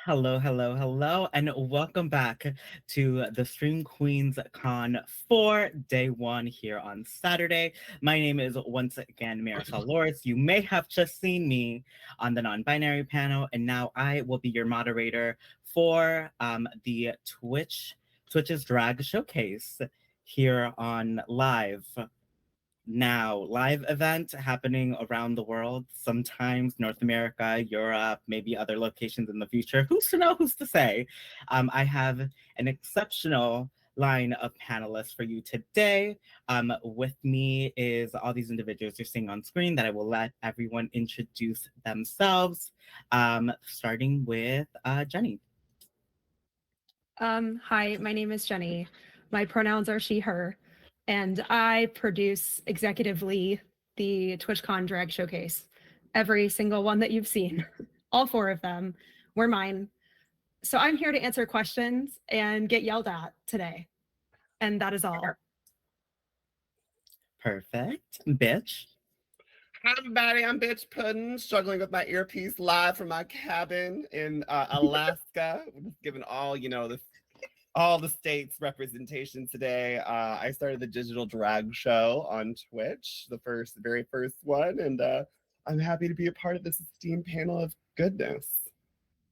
Hello, hello, hello, and welcome back to the Stream Queens Con for day one here on Saturday. My name is once again Marisol Lawrence. You may have just seen me on the non-binary panel, and now I will be your moderator for the Twitch's drag showcase here on live now live event happening around the world, sometimes North America, Europe, maybe other locations in the future. Who's to know? Who's to say? I have an exceptional line of panelists for you today. With me is all these individuals you're seeing on screen that I will let everyone introduce themselves, starting with Jenny. Hi, my name is Jenny. My pronouns are she, her, and I produce executively the TwitchCon Drag Showcase. Every single one that you've seen, all four of them, were mine. So I'm here to answer questions and get yelled at today. And that is all. Perfect. Bitch. Hi everybody, I'm Bitch Puddin', struggling with my earpiece live from my cabin in Alaska. Just giving all, all the states representation today. I started the digital drag show on Twitch, the very first one, and I'm happy to be a part of this esteemed panel of goodness.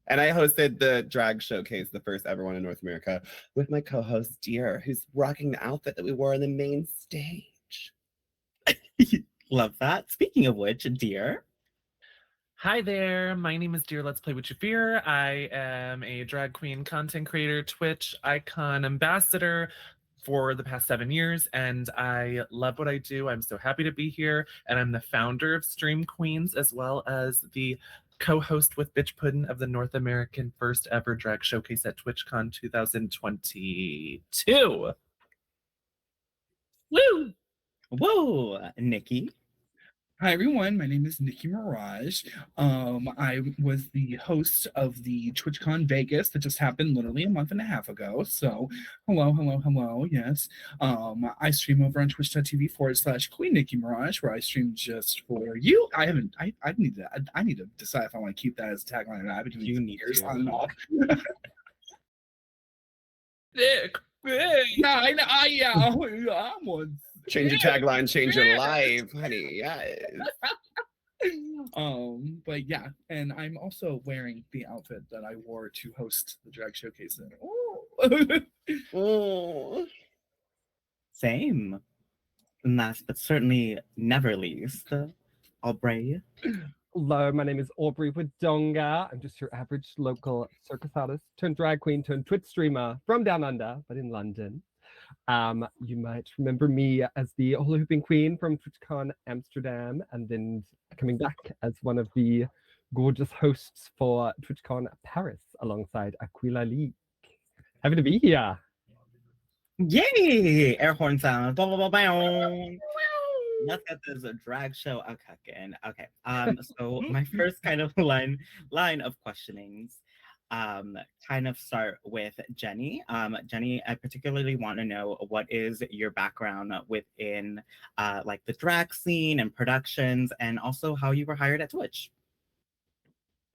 And I hosted the drag showcase, the first ever one in North America, with my co-host Dear, who's rocking the outfit that we wore on the main stage. Love that. Speaking of which, Dear. Hi there, my name is Dear Let's Play With Your Fear. I am a drag queen content creator, Twitch icon ambassador for the past 7 years, and I love what I do. I'm so happy to be here, and I'm the founder of Stream Queens, as well as the co-host with Bitch Puddin' of the North American first ever drag showcase at TwitchCon 2022. Woo! Whoa, Nikki. Hi everyone, my name is Nikki Mirage. I was the host of the TwitchCon Vegas that just happened literally a month and a half ago. So hello, yes. I stream over on twitch.tv/Queen Nikki Mirage, where I stream just for you. I need to decide if I want to keep that as a tagline or not. I've been doing years on and off. Nick. Yeah, I'm on. Change your tagline, change your life, honey. Yes. But yeah, and I'm also wearing the outfit that I wore to host the drag showcase. Oh. Same. Last but certainly never least, Aubrey. Hello, my name is Aubrey Wodonga. I'm just your average local circus artist turned drag queen turned Twitch streamer from down under, but in London. You might remember me as the hula hooping queen from TwitchCon Amsterdam, and then coming back as one of the gorgeous hosts for TwitchCon Paris alongside Aquila League. Happy to be here. Yay! Air horn sound. Let's get this drag show a cooking. Okay. So my first kind of line of questionings kind of start with Jenny. Jenny, I particularly want to know what is your background within like the drag scene and productions, and also how you were hired at Twitch.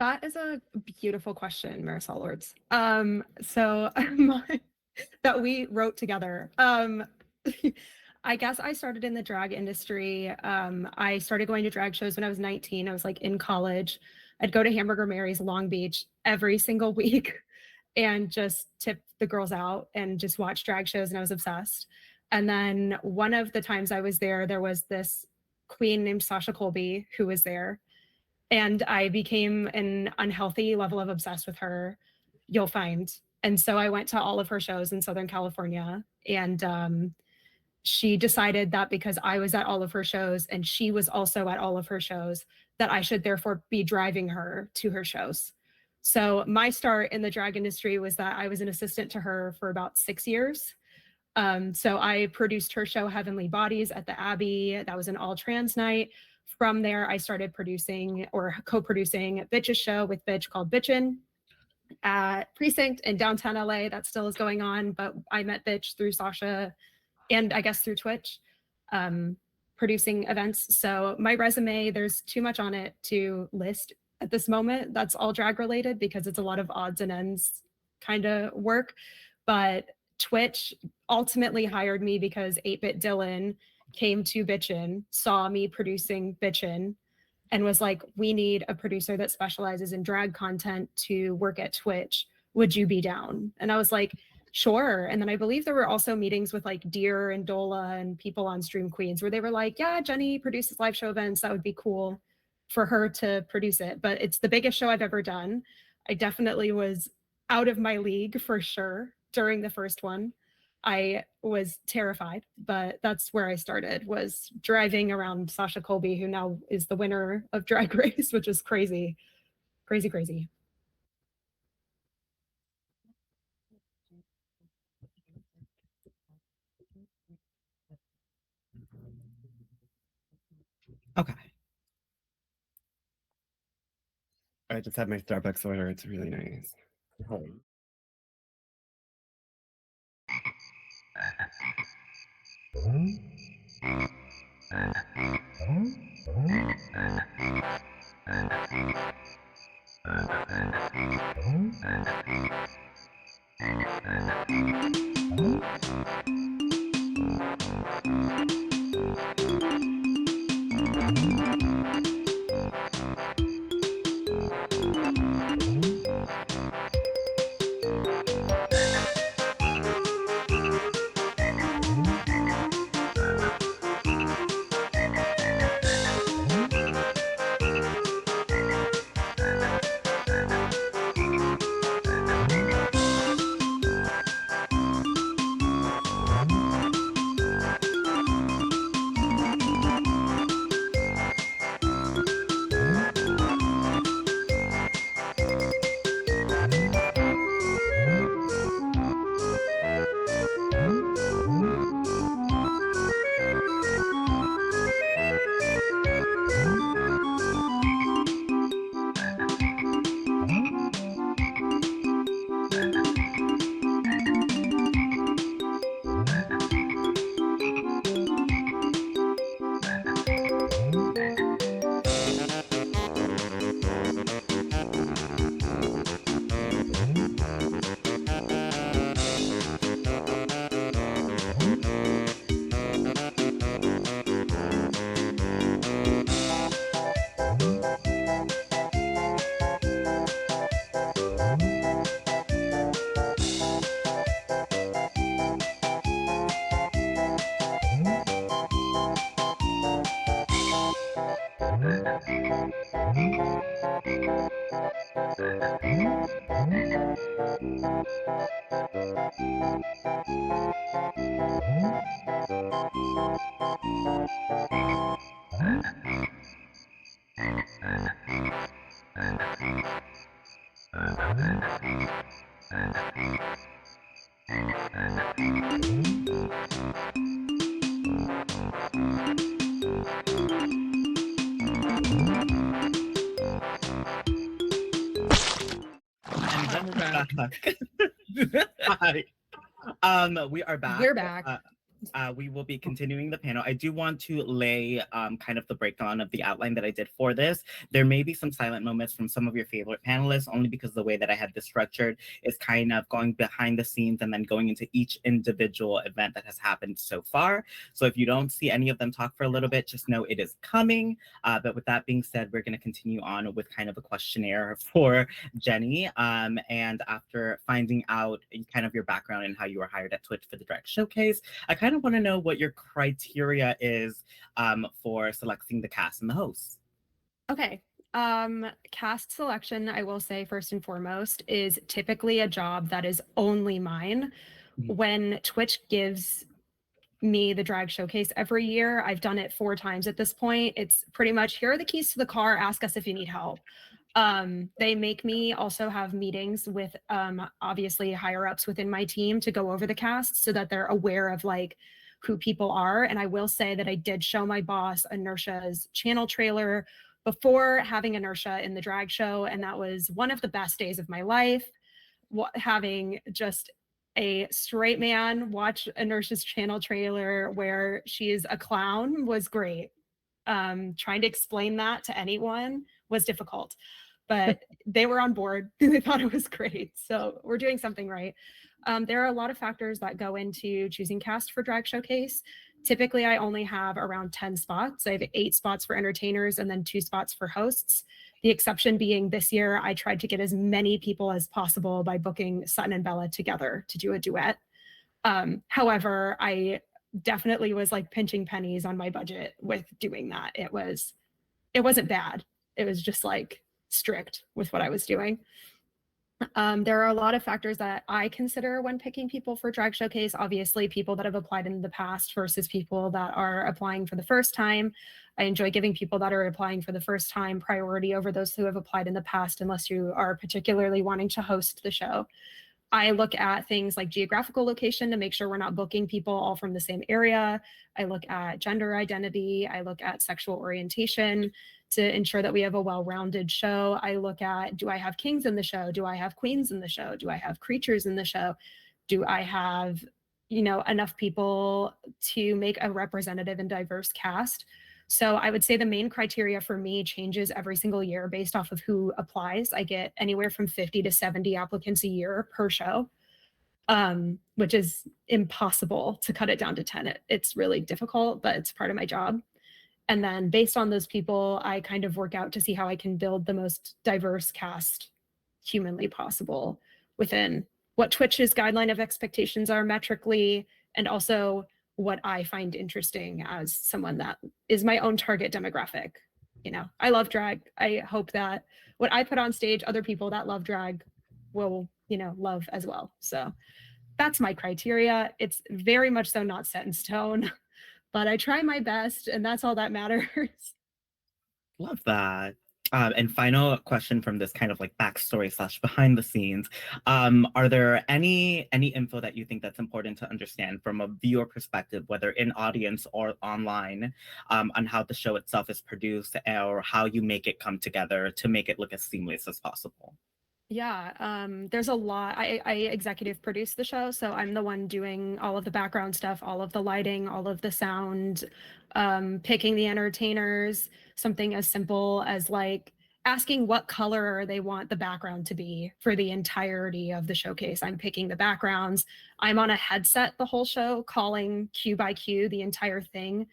That is a beautiful question, Marisol Lords. That we wrote together. I guess I started in the drag industry. I started going to drag shows when I was 19. I was like in college. I'd go to Hamburger Mary's Long Beach every single week and just tip the girls out and just watch drag shows, and I was obsessed. And then one of the times I was there, there was this queen named Sasha Colby who was there, and I became an unhealthy level of obsessed with her, you'll find. And so I went to all of her shows in Southern California, and she decided that because I was at all of her shows and she was also at all of her shows, that I should therefore be driving her to her shows. So my start in the drag industry was that I was an assistant to her for about 6 years. So I produced her show Heavenly Bodies at the Abbey. That was an all trans night. From there, I started producing or co-producing Bitch's show with Bitch called Bitchin' at Precinct in downtown LA. That still is going on, but I met Bitch through Sasha and I guess through Twitch, producing events. So my resume, there's too much on it to list. at this moment that's all drag related because it's a lot of odds and ends kind of work. But Twitch ultimately hired me because 8-Bit Dylan came to Bitchin, saw me producing Bitchin, and was like, we need a producer that specializes in drag content to work at Twitch. Would you be down? And I was like, sure. And then I believe there were also meetings with like Deer and Dola and people on Stream Queens where they were like, yeah, Jenny produces live show events. That would be cool for her to produce it. But it's the biggest show I've ever done. I definitely was out of my league for sure during the first one. I was terrified, but that's where I started, was driving around Sasha Colby, who now is the winner of Drag Race, which is crazy, crazy, crazy. Okay. I just had my Starbucks order. It's really nice. And We're back. Hi. We are back. We're back. We will be continuing the panel. I do want to lay kind of the breakdown of the outline that I did for this. There may be some silent moments from some of your favorite panelists, only because the way that I had this structured is kind of going behind the scenes and then going into each individual event that has happened so far. So if you don't see any of them talk for a little bit, just know it is coming. But with that being said, we're going to continue on with kind of a questionnaire for Jenny. And after finding out kind of your background and how you were hired at Twitch for the Drag Showcase, I kind of want to know what your criteria is for selecting the cast and the hosts. Okay. Cast selection, I will say first and foremost, is typically a job that is only mine. Mhm. When Twitch gives me the drag showcase every year, I've done it 4 times at this point. It's pretty much, here are the keys to the car, ask us if you need help. They make me also have meetings with obviously higher ups within my team to go over the cast so that they're aware of like who people are. And I will say that I did show my boss Inertia's channel trailer before having Inertia in the drag show, and that was one of the best days of my life. Having just a straight man watch Inertia's channel trailer where she is a clown was great. Trying to explain that to anyone was difficult. but they were on board. They thought it was great. So we're doing something right. There are a lot of factors that go into choosing cast for Drag Showcase. Typically, I only have around 10 spots. I have 8 spots for entertainers and then 2 spots for hosts. The exception being this year, I tried to get as many people as possible by booking Sutton and Bella together to do a duet. However, I definitely was like pinching pennies on my budget with doing that. It wasn't bad. It was just like strict with what I was doing. There are a lot of factors that I consider when picking people for Drag Showcase. Obviously, people that have applied in the past versus people that are applying for the first time. I enjoy giving people that are applying for the first time priority over those who have applied in the past, unless you are particularly wanting to host the show. I look at things like geographical location to make sure we're not booking people all from the same area. I look at gender identity. I look at sexual orientation to ensure that we have a well-rounded show. I look at, do I have kings in the show? Do I have queens in the show? Do I have creatures in the show? Do I have, enough people to make a representative and diverse cast? So I would say the main criteria for me changes every single year based off of who applies. I get anywhere from 50 to 70 applicants a year per show, which is impossible to cut it down to 10. It's really difficult, but it's part of my job. And then based on those people, I kind of work out to see how I can build the most diverse cast humanly possible within what Twitch's guideline of expectations are metrically, and also what I find interesting as someone that is my own target demographic. I love drag. I hope that what I put on stage, other people that love drag will, love as well. So that's my criteria. It's very much so not set in stone, but I try my best, and that's all that matters. Love that. And final question from this kind of like backstory / behind the scenes. Are there any info that you think that's important to understand from a viewer perspective, whether in audience or online, on how the show itself is produced or how you make it come together to make it look as seamless as possible? Yeah, there's a lot. I executive produce the show, so I'm the one doing all of the background stuff, all of the lighting, all of the sound, picking the entertainers, something as simple as like asking what color they want the background to be for the entirety of the showcase. I'm picking the backgrounds. I'm on a headset the whole show, calling cue by cue the entire thing.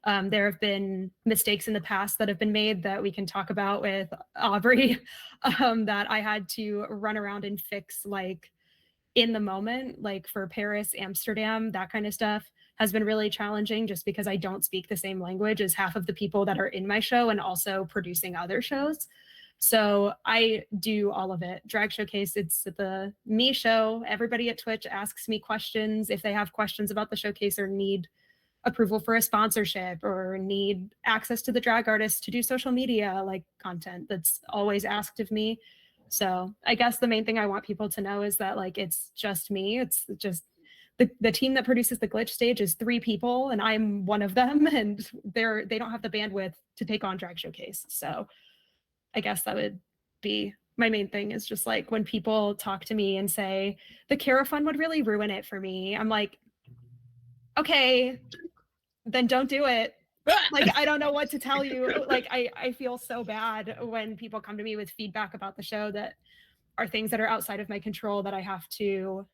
There have been mistakes in the past that have been made that we can talk about with Aubrey, that I had to run around and fix like in the moment, like for Paris, Amsterdam, that kind of stuff has been really challenging just because I don't speak the same language as half of the people that are in my show and also producing other shows. So I do all of it. Drag Showcase, it's the me show. Everybody at Twitch asks me questions if they have questions about the showcase or need approval for a sponsorship or need access to the drag artist to do social media like content. That's always asked of me. So I guess the main thing I want people to know is that like it's just me. It's just the team that produces the glitch stage is 3 people and I'm one of them, and they don't have the bandwidth to take on Drag Showcase. So I guess that would be my main thing, is just like when people talk to me and say the Cara Fund would really ruin it for me, I'm like, okay, then don't do it. Like, I don't know what to tell you. Like, I feel so bad when people come to me with feedback about the show that are things that are outside of my control that I have to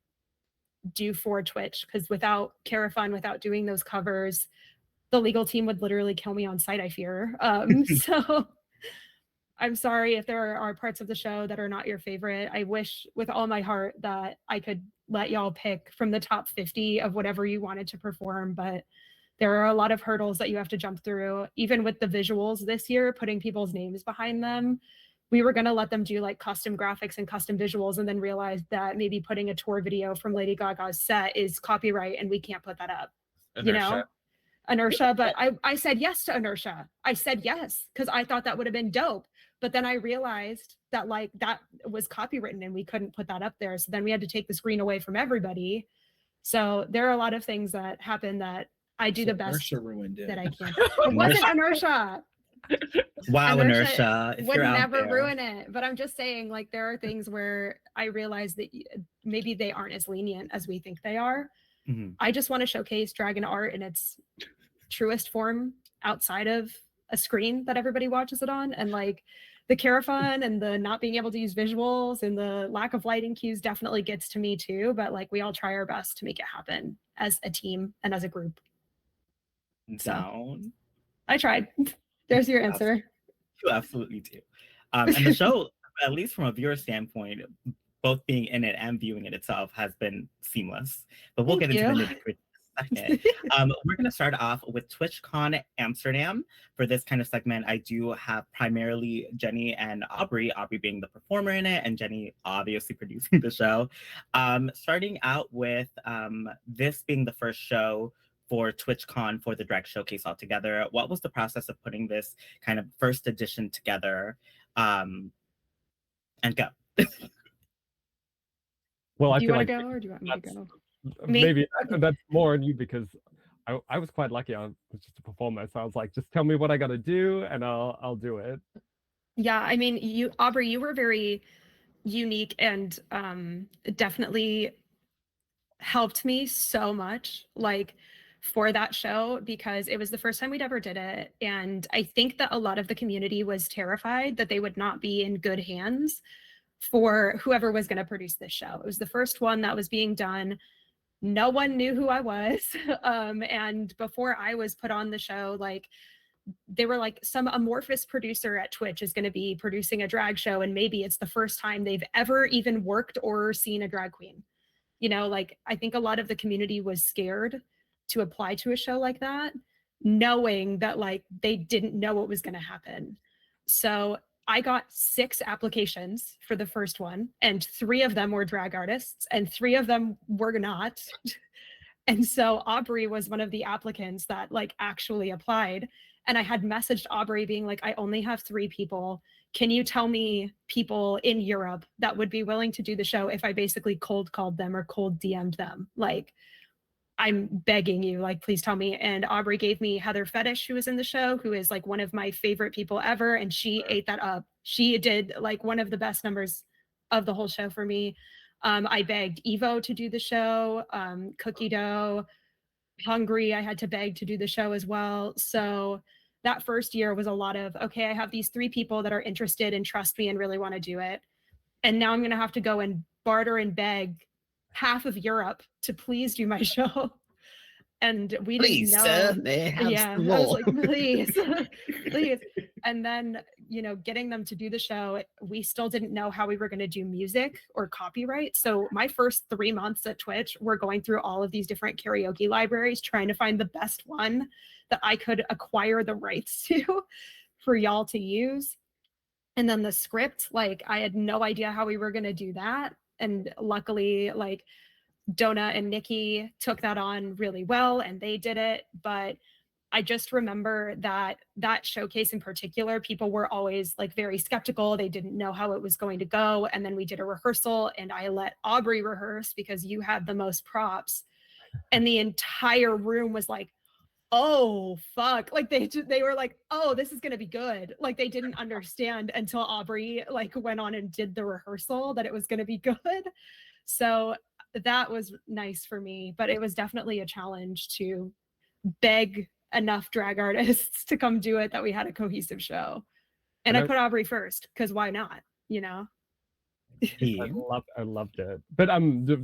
do for Twitch. Because without Cara Fun, without doing those covers, the legal team would literally kill me on site, I fear. So I'm sorry if there are parts of the show that are not your favorite. I wish with all my heart that I could let y'all pick from the top 50 of whatever you wanted to perform, but there are a lot of hurdles that you have to jump through. Even with the visuals this year, putting people's names behind them, we were going to let them do like custom graphics and custom visuals, and then realized that maybe putting a tour video from Lady Gaga's set is copyright and we can't put that up. Inertia. But I said yes to Inertia. I said yes because I thought that would have been dope. But then I realized that like that was copywritten and we couldn't put that up there. So then we had to take the screen away from everybody. So there are a lot of things that happen that I do the best Inertia ruined it. that I can. It wasn't Inertia. Wow, Inertia, if would you're out never there. ruin it. But I'm just saying, like, there are things where I realize that maybe they aren't as lenient as we think they are. Mhm. I just want to showcase Dragon art in its truest form outside of a screen that everybody watches it on. And like, the Carafun and the not being able to use visuals and the lack of lighting cues definitely gets to me too. But like we all try our best to make it happen as a team and as a group. Down. I tried. There's your answer. You absolutely do. And the show, at least from a viewer standpoint, both being in it and viewing it itself has been seamless. But we'll Thank get into you. the nitty-gritty in a second. We're going to start off with TwitchCon Amsterdam. For this kind of segment, I do have primarily Jenny and Aubrey being the performer in it, and Jenny obviously producing the show. Starting out with this being the first show for TwitchCon for the Drag Showcase altogether. What was the process of putting this kind of first edition together? And go. Well, I Do you feel want to like go or do you want me to go? maybe that's more on you because I was quite lucky. I was just a performer, so I was like, just tell me what I got to do, and I'll do it. Yeah, I mean, you, Aubrey, you were very unique and definitely helped me so much, like for that show, because it was the first time we'd ever did it. And I think that a lot of the community was terrified that they would not be in good hands for whoever was going to produce this show. It was the first one that was being done. No one knew who I was. And before I was put on the show, like they were like, some amorphous producer at Twitch is going to be producing a drag show, and maybe it's the first time they've ever even worked or seen a drag queen. You know, like I think a lot of the community was scared to apply to a show like that, knowing that like they didn't know what was going to happen. So I got 6 applications for the first one, and 3 of them were drag artists, and 3 of them were not. And so Aubrey was one of the applicants that like actually applied. And I had messaged Aubrey being like, I only have 3 people. Can you tell me people in Europe that would be willing to do the show if I basically cold called them or cold DM'd them? Like, I'm begging you, like, please tell me. And Aubrey gave me Heather Fetish, who was in the show, who is like one of my favorite people ever. And she ate that up. She did like one of the best numbers of the whole show for me. I begged Evo to do the show, Cookie Dough, Hungry, I had to beg to do the show as well. So that first year was a lot of, okay, I have these 3 people that are interested and trust me and really want to do it. And now I'm going to have to go and barter and beg half of Europe to please do my show. And we Please, didn't know. sir, may I have Yeah, some I was more? like, please, please. And then, you know, getting them to do the show, we still didn't know how we were going to do music or copyright. So my first 3 months at Twitch, we're going through all of these different karaoke libraries, trying to find the best one that I could acquire the rights to for y'all to use. And then the script, like I had no idea how we were going to do that. And luckily, like Donna and Nikki took that on really well and they did it. But I just remember that showcase in particular, people were always like very skeptical. They didn't know how it was going to go. And then we did a rehearsal and I let Aubrey rehearse because you had the most props. And the entire room was like, oh, fuck. Like they were like, oh, this is going to be good. Like they didn't understand until Aubrey like went on and did the rehearsal that it was going to be good. So that was nice for me, but it was definitely a challenge to beg enough drag artists to come do it that we had a cohesive show. And I put Aubrey first because why not, you know? I loved it. But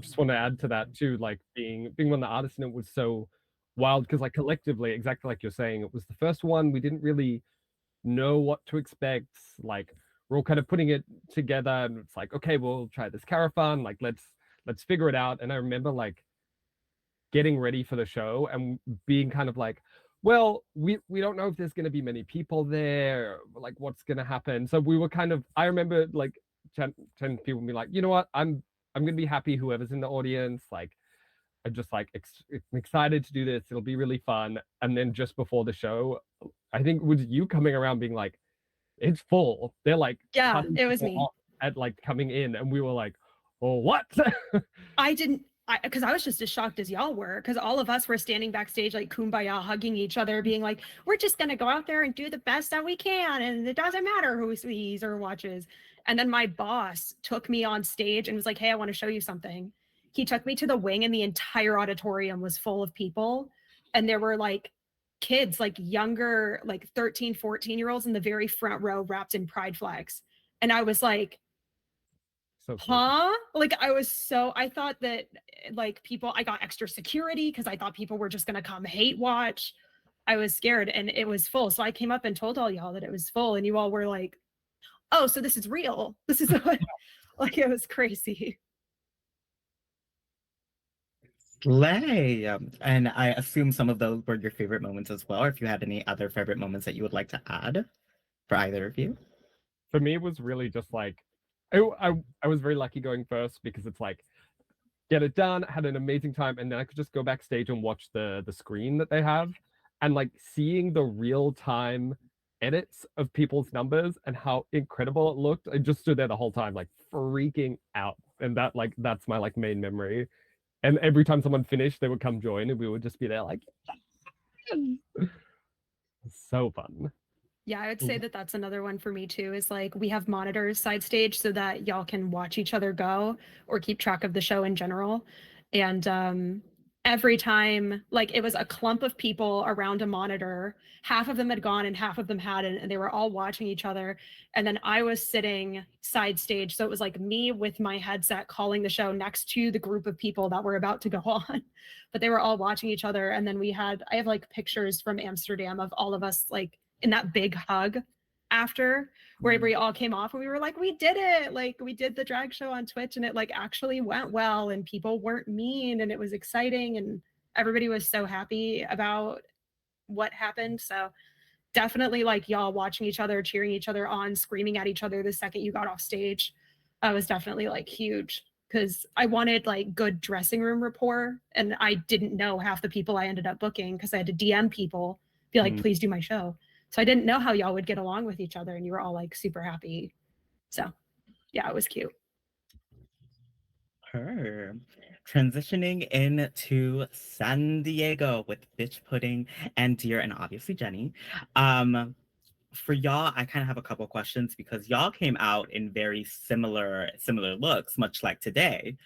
just want to add to that too, like being one of the artists in it was so wild because like collectively, exactly like you're saying, it was the first one. We didn't really know what to expect. Like we're all kind of putting it together and it's like, okay, we'll try this Carafun, like let's figure it out. And I remember like getting ready for the show and being kind of like, well, we don't know if there's going to be many people there, like what's going to happen. So we were kind of, I remember like 10 people be like, you know what, I'm going to be happy whoever's in the audience. Like I'm just like excited to do this. It'll be really fun. And then just before the show, I think it was you coming around being like, it's full. They're like, yeah, it was me at like coming in, and we were like, oh, what? Because I was just as shocked as y'all were, because all of us were standing backstage like kumbaya, hugging each other, being like, we're just gonna go out there and do the best that we can, and it doesn't matter who sees or watches. And then my boss took me on stage and was like, hey, I want to show you something. He took me to the wing and the entire auditorium was full of people. And there were like kids, like younger, like 13, 14-year-olds in the very front row wrapped in pride flags. And I was like, So sweet. huh? Like I thought that like I got extra security because I thought people were just gonna come hate watch. I was scared and it was full. So I came up and told all y'all that it was full and you all were like, oh, so this is real. This is what, like, it was crazy. Slay. And I assume some of those were your favorite moments as well, or if you had any other favorite moments that you would like to add for either of you. For me, it was really just like, I was very lucky going first because it's like, get it done, had an amazing time, and then I could just go backstage and watch the screen that they have, and like seeing the real time edits of people's numbers and how incredible it looked. I just stood there the whole time, like freaking out, and that's my like main memory. And every time someone finished, they would come join, and we would just be there like, so fun. Yeah, I would say that that's another one for me too, is like we have monitors side stage so that y'all can watch each other go or keep track of the show in general. And every time, like, it was a clump of people around a monitor, half of them had gone and half of them hadn't, and they were all watching each other. And then I was sitting side stage, so it was like me with my headset calling the show next to the group of people that were about to go on, but they were all watching each other. And then I have like pictures from Amsterdam of all of us like in that big hug after, where we all came off and we were like, we did it, like we did the drag show on Twitch and it like actually went well and people weren't mean and it was exciting and everybody was so happy about what happened. So definitely like y'all watching each other, cheering each other on, screaming at each other the second you got off stage was definitely like huge, because I wanted like good dressing room rapport and I didn't know half the people I ended up booking because I had to DM people, be like, please do my show. So I didn't know how y'all would get along with each other, and you were all like super happy. So yeah, it was cute. Her transitioning into San Diego with Bitch Pudding and Dear and obviously Jenny. For y'all, I kind of have a couple questions because y'all came out in very similar looks, much like today.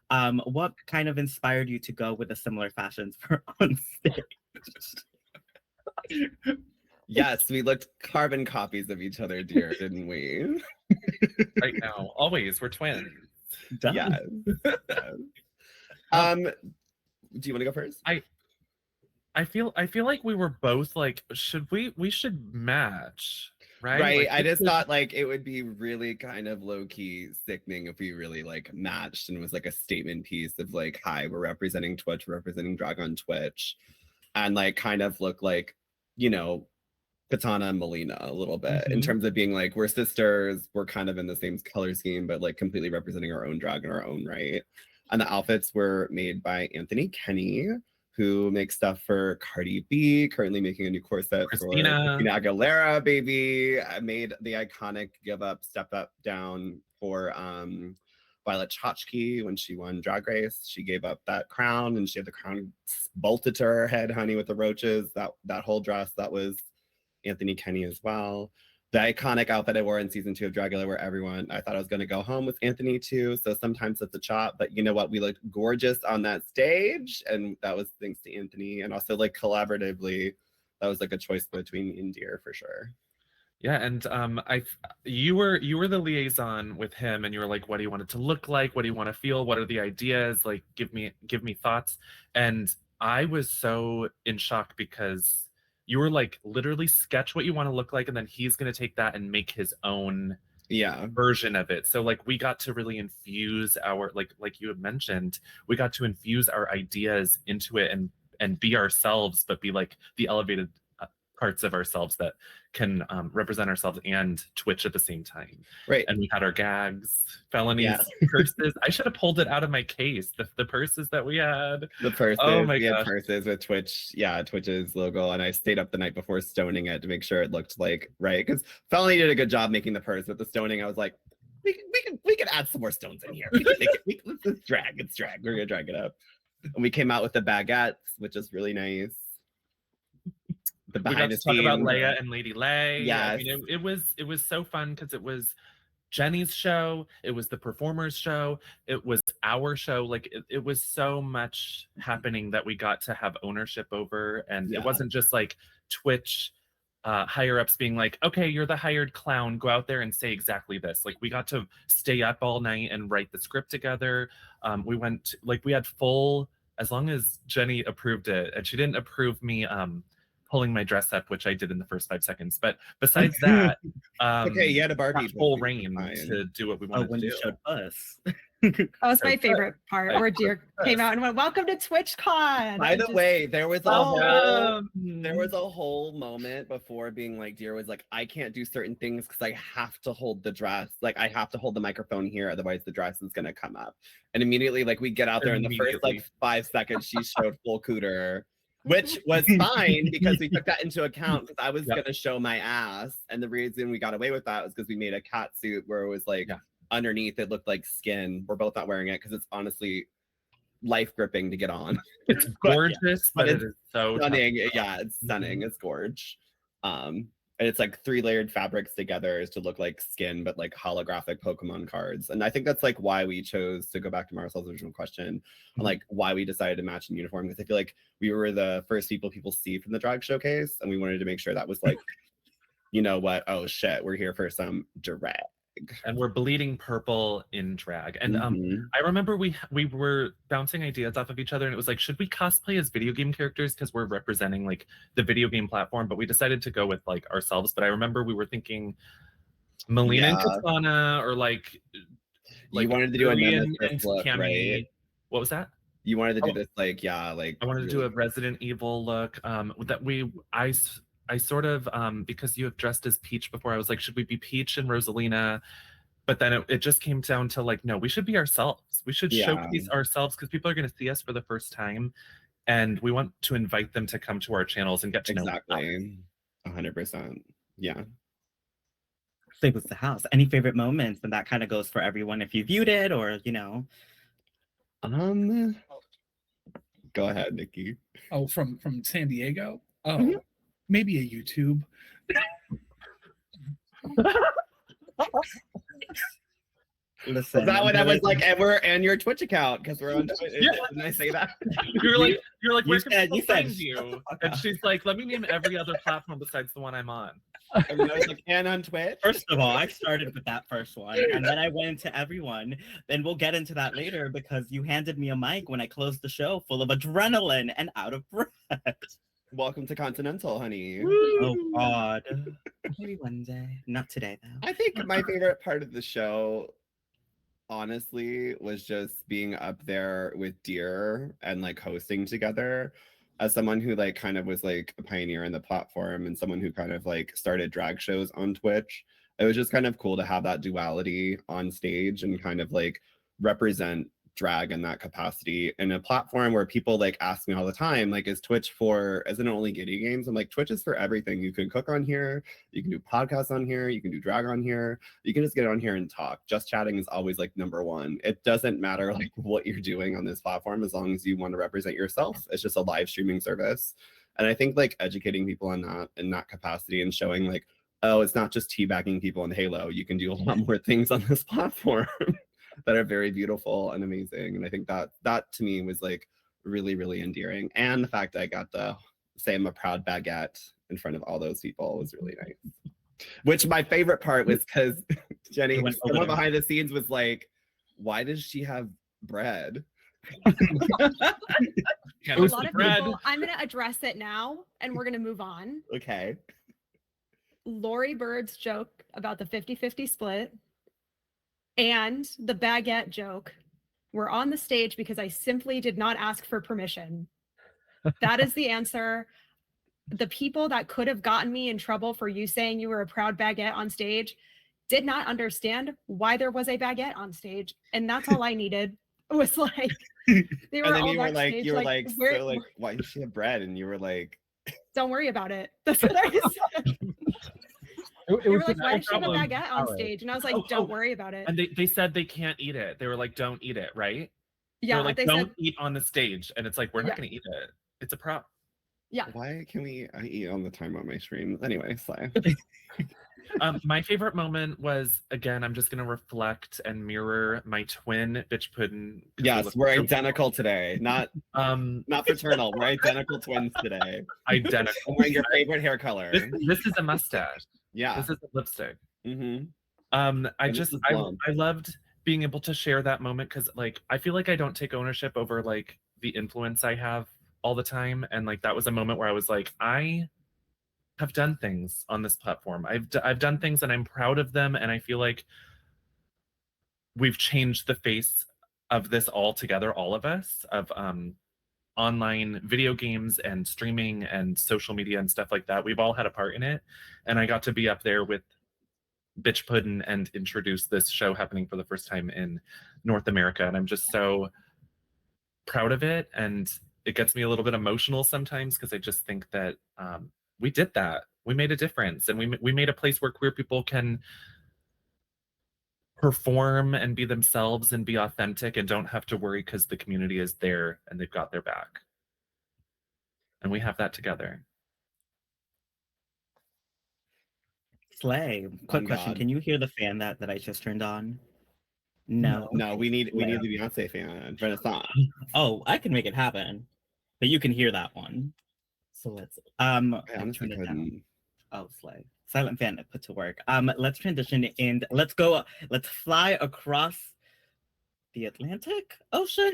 What kind of inspired you to go with the similar fashions for on stage? Yes, we looked carbon copies of each other, dear, didn't we? Right now, always, we're twins. Done. Yes. Do you want to go first? I feel like we were both like, we should match, right? Right. Like, I just thought like it would be really kind of low-key sickening if we really like matched and was like a statement piece of like, hi, we're representing Twitch, we're representing drag on Twitch, and like kind of look like, you know, Katana and Melina a little bit in terms of being like, we're sisters, we're kind of in the same color scheme, but like completely representing our own drag in our own right. And the outfits were made by Anthony Kenny, who makes stuff for Cardi B, currently making a new corset Christina. for Christina Aguilera, baby. I made the iconic Give Up, Step Up, Down for Violet Chachki when she won Drag Race. She gave up that crown and she had the crown bolted to her head, honey, with the roaches. That whole dress, that was Anthony Kenny as well. The iconic outfit I wore in season 2 of Dragula, where I thought I was going to go home with Anthony too. So sometimes it's a chop, but you know what? We looked gorgeous on that stage, and that was thanks to Anthony. And also, like collaboratively, that was like a choice between Indeer for sure. Yeah, and you were the liaison with him, and you were like, what do you want it to look like? What do you want to feel? What are the ideas? Like, give me thoughts. And I was so in shock because you were like, literally sketch what you want to look like, and then he's going to take that and make his own version of it. So like we got to really infuse our, like you had mentioned, we got to infuse our ideas into it and be ourselves, but be like the elevated parts of ourselves that can represent ourselves and Twitch at the same time. Right. And we had our gags, felonies, purses. I should have pulled it out of my case. The purses that we had. The purses. Oh my we gosh. had purses with Twitch. Yeah, Twitch's logo. And I stayed up the night before stoning it to make sure it looked like right. Because Felony did a good job making the purse. With the stoning, I was like, we can add some more stones in here. We can make it. It's drag. We're gonna drag it up. And we came out with the baguettes, which is really nice. The behind we got the to talk scenes. about Leia and Lady Lay. Yes. I mean, it was so fun because it was Jenny's show, it was the performers show, it was our show, like it was so much happening that we got to have ownership over, and Yeah. it wasn't just like Twitch higher ups being like, okay, you're the hired clown, go out there and say exactly this. Like we got to stay up all night and write the script together. We went like we had full, as long as Jenny approved it, and she didn't approve me pulling my dress up, which I did in the first 5 seconds. But besides that, Okay, you had a Barbie. got full movie, reign fine. to do what we Oh, wanted when to you do. showed us. That was my Right. favorite part, where Deer came out and went, "Welcome to TwitchCon." By the Just- way, there was a Oh. whole there was a whole moment before being like, Deer was like, I can't do certain things because I have to hold the dress. Like I have to hold the microphone here, otherwise the dress is gonna come up. And immediately, like we get out there in the first like Immediately. 5 seconds, she showed full cooter, which was fine because we took that into account because I was Yep. gonna show my ass. And the reason we got away with that was because we made a cat suit where it was like Yeah. underneath it looked like skin. We're both not wearing it because it's honestly life gripping to get on. It's But- gorgeous, but but it it's is so tough. Stunning. Yeah, it's stunning. It's gorge. And it's like 3 layered fabrics together to look like skin, but like holographic Pokemon cards. And I think that's like why we chose to go back to Marisol's original question on like why we decided to match in uniform. Because I feel like we were the first people see from the drag showcase, and we wanted to make sure that was like, you know what? Oh shit, we're here for some drag. And we're bleeding purple in drag. And Mhm. I remember we were bouncing ideas off of each other, and it was like, should we cosplay as video game characters because we're representing like the video game platform? But we decided to go with like ourselves. But I remember we were thinking Melina and Yeah. Katana, or like You wanted to do a Lillian Nemesis and look, Cammy. right? What was that? You wanted to do Oh. this like, yeah, like I wanted to do a really- Resident Evil look. I sort of because you have dressed as Peach before, I was like, should we be Peach and Rosalina? But then it just came down to like, no, we should be ourselves. We should Yeah. showcase ourselves because people are going to see us for the first time, and we want to invite them to come to our channels and get to know us. exactly 100%. Yeah. Same with the house. Any favorite moments? And that kind of goes for everyone if you viewed it or, you know. Go ahead, Nikki. Oh, from San Diego. Oh, Mhm. maybe a YouTube. Listen. Is that I'm what I was really- like? And your Twitch account because we're on Twitch. Yeah. Didn't I say that? You're like, You where can said- people you said, find "Shut you?" the fuck And up. she's like, let me name every other platform besides the one I'm on. And then I was like, and on Twitch. First of all, I started with that first one, and then I went into everyone. Then we'll get into that later because you handed me a mic when I closed the show, full of adrenaline and out of breath. Welcome to Continental, honey. Oh God, maybe one day, not today though. I think my favorite part of the show, honestly, was just being up there with Deer and like hosting together. As someone who like kind of was like a pioneer in the platform and someone who kind of like started drag shows on Twitch, it was just kind of cool to have that duality on stage and kind of like represent drag in that capacity in a platform where people like ask me all the time, like, is Twitch for, isn't it only giddy games? I'm like, Twitch is for everything. You can cook on here, you can do podcasts on here, you can do drag on here, you can just get on here and talk. Just chatting is always like #1. It doesn't matter like what you're doing on this platform as long as you want to represent yourself. It's just a live streaming service. And I think like educating people on that in that capacity and showing like, oh, it's not just teabagging people in Halo. You can do a lot more things on this platform that are very beautiful and amazing. And I think that to me was like really, really endearing. And the fact that I got to say I'm a proud baguette in front of all those people was really nice. Which my favorite part was because Jenny, It went over someone there. behind the scenes was like, why does she have bread? Can't A miss lot the of bread. people. I'm gonna address it now, and we're gonna move on. Okay. Lori Bird's joke about the 50-50 split and the baguette joke were on the stage because I simply did not ask for permission. That is the answer. The people that could have gotten me in trouble for you saying you were a proud baguette on stage did not understand why there was a baguette on stage. And that's all I needed. It was like, they were And then all you were like, backstage, where- so like, why does she have bread? And you were like, don't worry about it. That's what I said. It They were was like, just why no does she have a problem. baguette on Alright. stage? And I was like, Oh, don't oh. worry about it. And they said they can't eat it. They were like, don't eat it, right? They Yeah, were like, they don't said, eat on the stage. And it's like, we're Yeah. not going to eat it. It's a prop. yeah. why can I eat all the time on my stream? Anyway, slay. My favorite moment was, again, I'm just gonna reflect and mirror my twin bitch puddin'. 'cause we Yes, look we're so- identical today. Not Um, fraternal. We're identical twins today. identical. I'm wearing your favorite hair color. This is a mustache. Yeah. This is a lipstick. Mm-hmm. I And this just is blonde. I loved being able to share that moment because like I feel like I don't take ownership over like the influence I have all the time, and like that was a moment where I was like, I have done things on this platform. I've done things and I'm proud of them, and I feel like we've changed the face of this all together, all of us, of online video games and streaming and social media and stuff like that. We've all had a part in it, and I got to be up there with Bitch Puddin' and introduce this show happening for the first time in North America, and I'm just so proud of it. And it gets me a little bit emotional sometimes because I just think that we did that. We made a difference, and we made a place where queer people can perform and be themselves and be authentic and don't have to worry because the community is there and they've got their back. And we have that together. Slay. Quick Oh, question. God. Can you hear the fan that I just turned on? No. No, we need Slay. the Beyonce fan. Renaissance. Oh, I can make it happen. But you can hear that one. So let's I I'll honestly turn it down. couldn't. Oh, slay. Silent fan put to work. Let's transition and let's fly across the Atlantic Ocean.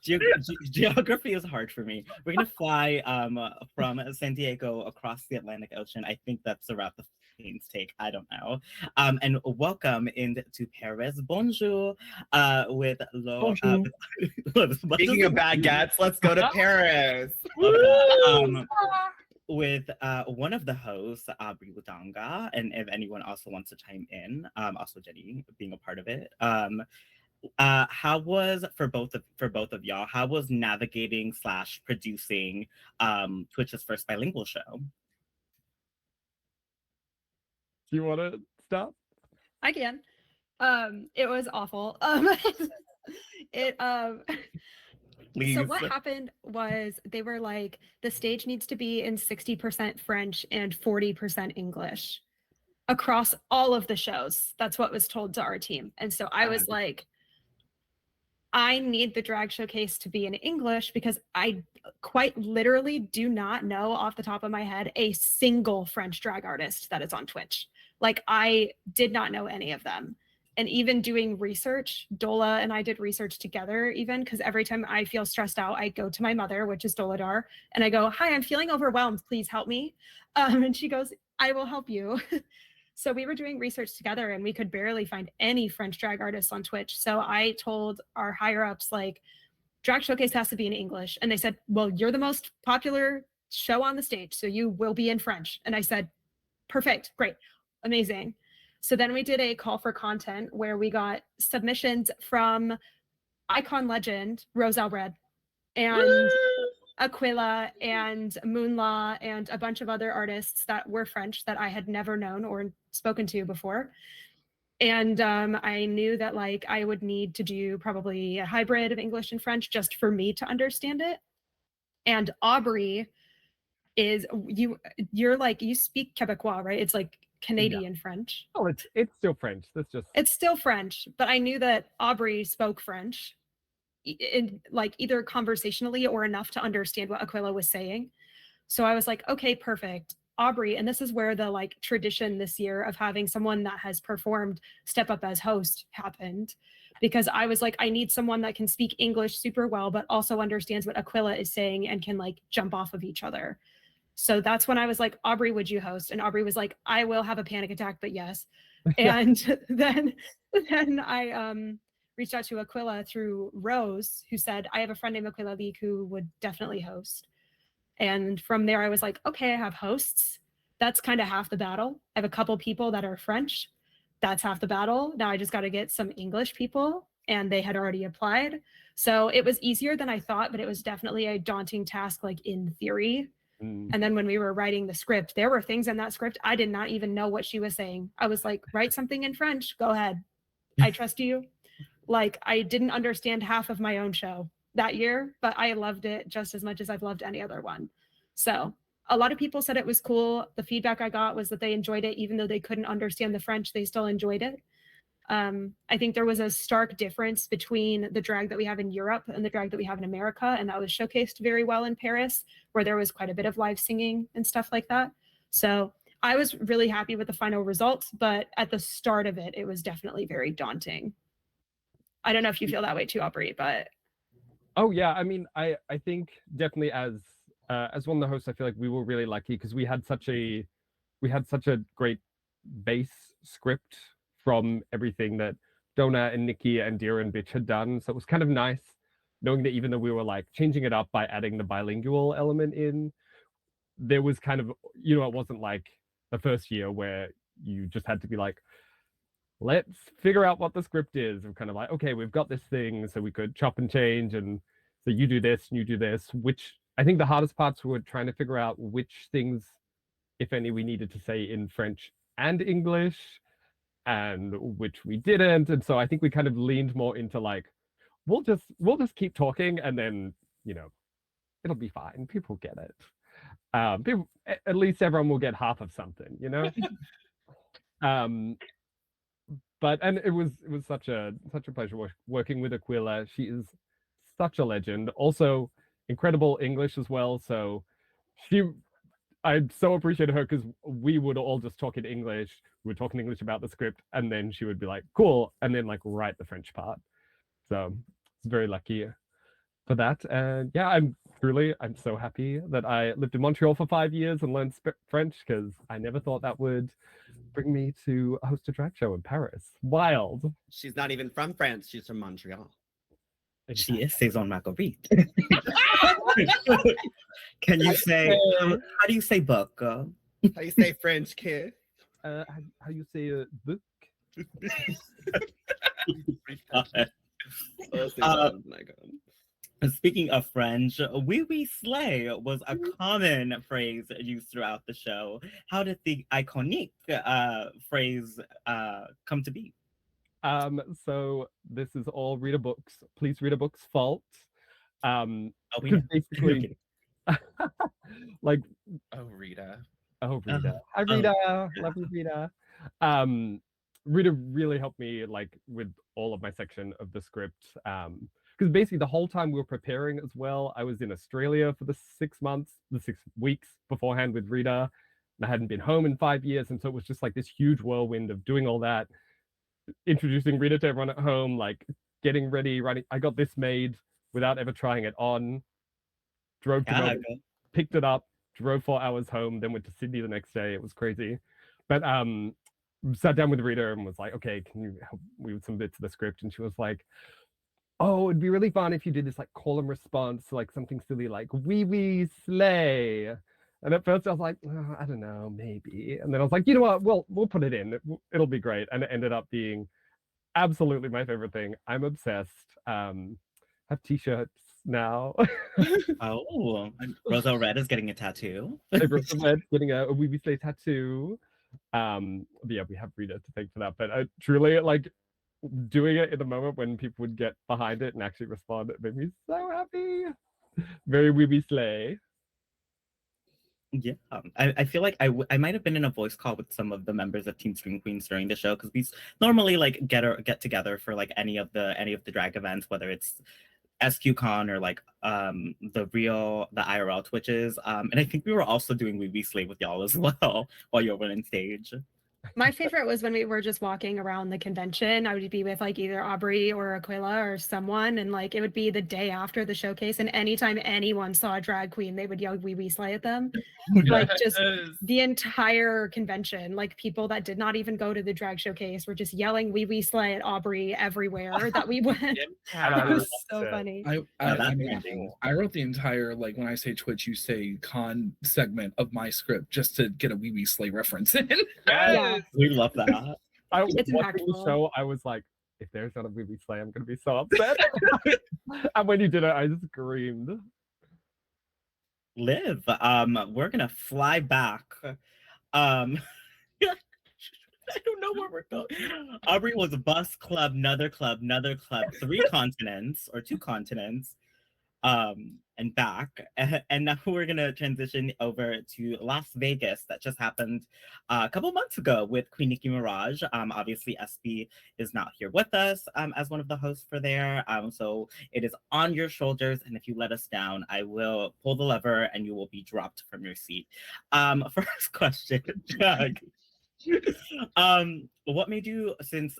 Geography is hard for me. We're gonna fly from San Diego across the Atlantic Ocean. I think that's the route the planes take. I don't know. And welcome into Paris. Bonjour. With Lo. Speaking of baguettes, let's go to Paris. With one of the hosts, Aubrey Wodonga, and if anyone also wants to chime in, also Jenny being a part of it. How was for both of y'all? How was navigating / producing Twitch's first bilingual show? Do you want to stop? I can. It was awful. It Please. So what happened was they were like, the stage needs to be in 60% French and 40% English across all of the shows. That's what was told to our team. And so I was like, I need the drag showcase to be in English because I quite literally do not know off the top of my head a single French drag artist that is on Twitch. Like I did not know any of them. And even doing research, Dola and I did research together even because every time I feel stressed out, I go to my mother, which is Dola Dar, and I go, hi, I'm feeling overwhelmed. Please help me. And she goes, I will help you. So we were doing research together and we could barely find any French drag artists on Twitch. So I told our higher ups, like, drag showcase has to be in English. And they said, well, you're the most popular show on the stage, so you will be in French. And I said, perfect, great, amazing. So then we did a call for content where we got submissions from icon legend Roselle Red and Aquila and Moonlaw and a bunch of other artists that were French that I had never known or spoken to before. And I knew that like I would need to do probably a hybrid of English and French just for me to understand it. And Aubrey is you're like, you speak Quebecois, right? It's like Canadian French. Oh, it's still French. That's just It's still French, but I knew that Aubrey spoke French in like either conversationally or enough to understand what Aquila was saying. So I was like, okay, perfect. Aubrey, and this is where the like tradition this year of having someone that has performed step up as host happened, because I was like, I need someone that can speak English super well, but also understands what Aquila is saying and can like jump off of each other. So that's when I was like, Aubrey, would you host? And Aubrey was like, I will have a panic attack, but yes. And then I reached out to Aquila through Rose, who said, I have a friend named Aquila Leek who would definitely host. And from there, I was like, okay, I have hosts. That's kind of half the battle. I have a couple people that are French. That's half the battle. Now I just got to get some English people, and they had already applied. So it was easier than I thought, but it was definitely a daunting task, like in theory. And then when we were writing the script, there were things in that script I did not even know what she was saying. I was like, write something in French. Go ahead. I trust you. Like, I didn't understand half of my own show that year, but I loved it just as much as I've loved any other one. So a lot of people said it was cool. The feedback I got was that they enjoyed it, even though they couldn't understand the French, they still enjoyed it. I think there was a stark difference between the drag that we have in Europe and the drag that we have in America, and that was showcased very well in Paris, where there was quite a bit of live singing and stuff like that. So I was really happy with the final results, but at the start of it, it was definitely very daunting. I don't know if you feel that way too, Aubrey, but Oh yeah, I mean, I think definitely as one of the hosts, I feel like we were really lucky because we had such a great base script from everything that Donna and Nikki and Dira and Bitch had done. So it was kind of nice knowing that even though we were like changing it up by adding the bilingual element in, there was kind of, you know, it wasn't like the first year where you just had to be like, let's figure out what the script is. We're kind of like, okay, we've got this thing, so we could chop and change, and so you do this and you do this, which I think the hardest parts were trying to figure out which things, if any, we needed to say in French and English, and which we didn't. And so I think we kind of leaned more into like, we'll just keep talking, and then, you know, it'll be fine. People get it. People, at least everyone will get half of something, you know. But and it was such a pleasure working with Aquila. She is such a legend. Also, incredible English as well. So I so appreciated her because we would all just talk in English. We would talk in English about the script, and then she would be like, "Cool," and then like write the French part. So it's very lucky for that. And yeah, I'm so happy that I lived in Montreal for 5 years and learned French because I never thought that would bring me to host a drag show in Paris. Wild. She's not even from France. She's from Montreal. She is Saison Marguerite. Can you say, how do you say book? How you say French, kid? How you say book? Oh my God. Speaking of French, "oui oui slay" was a common phrase used throughout the show. How did the iconic phrase come to be? So this is all Rita Books. Please, Rita Books' fault. Oh, we Because know. basically, like, Oh, Rita. oh Rita, hi Rita, love you Rita. Rita really helped me like with all of my section of the script. Because basically the whole time we were preparing as well, I was in Australia for the 6 weeks beforehand with Rita. And I hadn't been home in 5 years, and so it was just like this huge whirlwind of doing all that, introducing Rita to everyone at home, like getting ready, writing. I got this made without ever trying it on. Drove to Melbourne, picked it up, drove 4 hours home, then went to Sydney the next day. It was crazy. But sat down with Rita and was like, okay, can you help me with some bits of the script? And she was like, oh, it'd be really fun if you did this like call and response, like something silly like "wee wee slay." And at first I was like, oh, I don't know, maybe. And then I was like, you know what? We'll put it in. It'll be great. And it ended up being absolutely my favorite thing. I'm obsessed. Have t-shirts now. Oh, Rosa Red is getting a tattoo. Rosa Red getting a "wee wee slay" tattoo. But yeah, we have Rita to thank for that. But I truly like doing it in the moment when people would get behind it and actually respond. It made me so happy. Very wee wee slay. Yeah, I feel like I might have been in a voice call with some of the members of Team Stream Queens during the show, because we normally like get together for like any of the drag events, whether it's SQCon or like the IRL Twitches. And I think we were also doing Wee Wee Slay with y'all as well while you were on stage. my favorite was when we were just walking around the convention. I would be with like either Aubrey or Aquila or someone, and like it would be the day after the showcase, and anytime anyone saw a drag queen, they would yell "wee wee slay" at them. Like just the entire convention, like people that did not even go to the drag showcase were just yelling "wee wee slay" at Aubrey everywhere that we went. It was so funny. I wrote the entire, like, when I say Twitch, you say con segment of my script just to get a wee wee slay reference in. Yeah. We love that. It's watching the impactful. show, I was like, if there's not a wee wee slay, I'm gonna be so upset. And when you did it, I just screamed. Liv, we're gonna fly back. I don't know where we're going. Aubrey was Bus Club, another club, 3 continents or 2 continents. and back. And now we're gonna transition over to Las Vegas. That just happened a couple months ago with Queen Nicki Minaj. Obviously, SB is not here with us as one of the hosts for there. So it is on your shoulders, and if you let us down, I will pull the lever and you will be dropped from your seat. First question, Doug. What made you, since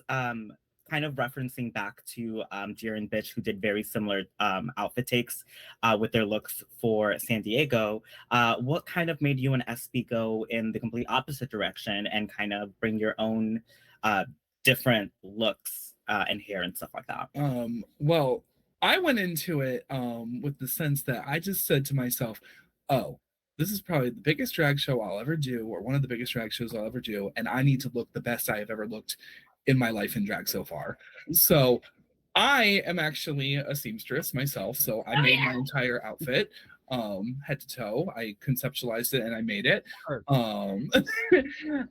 kind of referencing back to Dear and Bitch, who did very similar outfit takes with their looks for San Diego, what kind of made you and SB go in the complete opposite direction and kind of bring your own different looks and hair and stuff like that? Well, I went into it with the sense that I just said to myself, oh, this is probably the biggest drag show I'll ever do, or one of the biggest drag shows I'll ever do, and I need to look the best I have ever looked in my life in drag so far. So I am actually a seamstress myself, so I made my entire outfit head to toe. I conceptualized it and I made it.